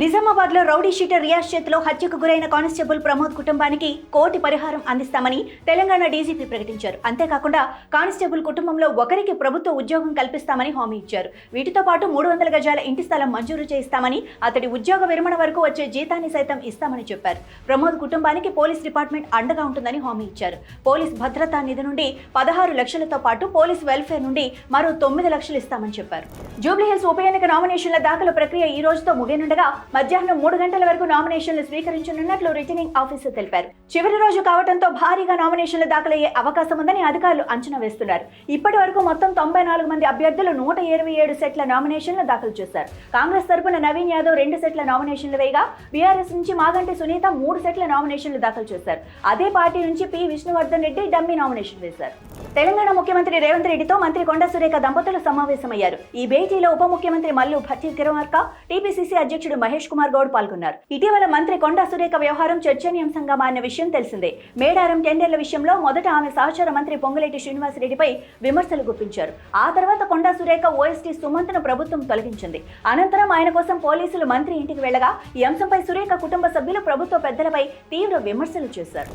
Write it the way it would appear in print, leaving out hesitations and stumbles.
నిజామాబాద్ లో rowdy sheeter Riyaz చేతిలో హత్యకు గురైన కానిస్టేబుల్ ప్రమోద్ కుటుంబానికి కోటి పరిహారం అందిస్తామని తెలంగాణ డీజీపీ ప్రకటించారు. అంతేకాకుండా కానిస్టేబుల్ కుటుంబంలో ఒకరికి ప్రభుత్వ ఉద్యోగం కల్పిస్తామని హామీ ఇచ్చారు. వీటితో పాటు 300 గజాల ఇంటి స్థలం మంజూరు చేయిస్తామని, అతడి ఉద్యోగ విరమణ వరకు వచ్చే జీతాన్ని సైతం ఇస్తామని చెప్పారు. ప్రమోద్ కుటుంబానికి పోలీస్ డిపార్ట్మెంట్ అండగా ఉంటుందని హామీ ఇచ్చారు. పోలీస్ భద్రతా నిధి నుండి 16 లక్షలతో పాటు పోలీస్ వెల్ఫేర్ నుండి మరో 9 లక్షలు ఇస్తామని చెప్పారు. జూబ్లీహిల్స్ ఉప ఎన్నిక నామినేషన్ల దాఖలు ప్రక్రియ ఈ రోజుతో ముగియనుండగా మధ్యాహ్నం 3 గంటల వరకు నామినేషన్లు స్వీకరించనున్నట్లు రిటర్నింగ్ ఆఫీసర్ తెలిపారు. చివరి రోజు కావడంతో భారీగా నామినేషన్లు దాఖలయ్యే అవకాశం ఉందని అధికారులు అంచనా వేస్తున్నారు. ఇప్పటి వరకు మొత్తం 94 మంది అభ్యర్థులు 127 సెట్ల నామినేషన్లు దాఖలు చేశారు. కాంగ్రెస్ తరపున నవీన్ యాదవ్ 2 సెట్ల నామినేషన్లు వేయగా, బీఆర్ఎస్ నుంచి మాగంటి సునీత 3 సెట్ల నామినేషన్లు దాఖలు చేశారు. అదే పార్టీ నుంచి P Vishnuvardhan Reddy dummy nomination వేశారు. తెలంగాణ ముఖ్యమంత్రి రేవంత్ రెడ్డితో మంత్రి కొండా సురేఖ దంపతులు సమావేశమయ్యారు. ఈ భేటీలో ఉప ముఖ్యమంత్రి మల్లు భట్టి విక్రమార్క, టీపీసీసీ అధ్యక్షుడు మహేష్ కుమార్ గౌడ్ పాల్గొన్నారు. ఇటీవల మంత్రి కొండా సురేఖ వ్యవహారం చర్చనీయాంశంగా మారిన విషయం తెలిసిందే. మేడారం టెండర్ల విషయంలో మొదట ఆమె సహచర మంత్రి పొంగులేటి శ్రీనివాసరెడ్డిపై విమర్శలు గుప్పించారు. ఆ తర్వాత కొండా సురేఖ ఓఎస్టీ సుమంత్ను ప్రభుత్వం తొలగించింది. అనంతరం ఆయన కోసం పోలీసులు మంత్రి ఇంటికి వెళ్లగా, ఈ అంశంపై సురేఖ కుటుంబ సభ్యులు ప్రభుత్వ పెద్దలపై తీవ్ర విమర్శలు చేశారు.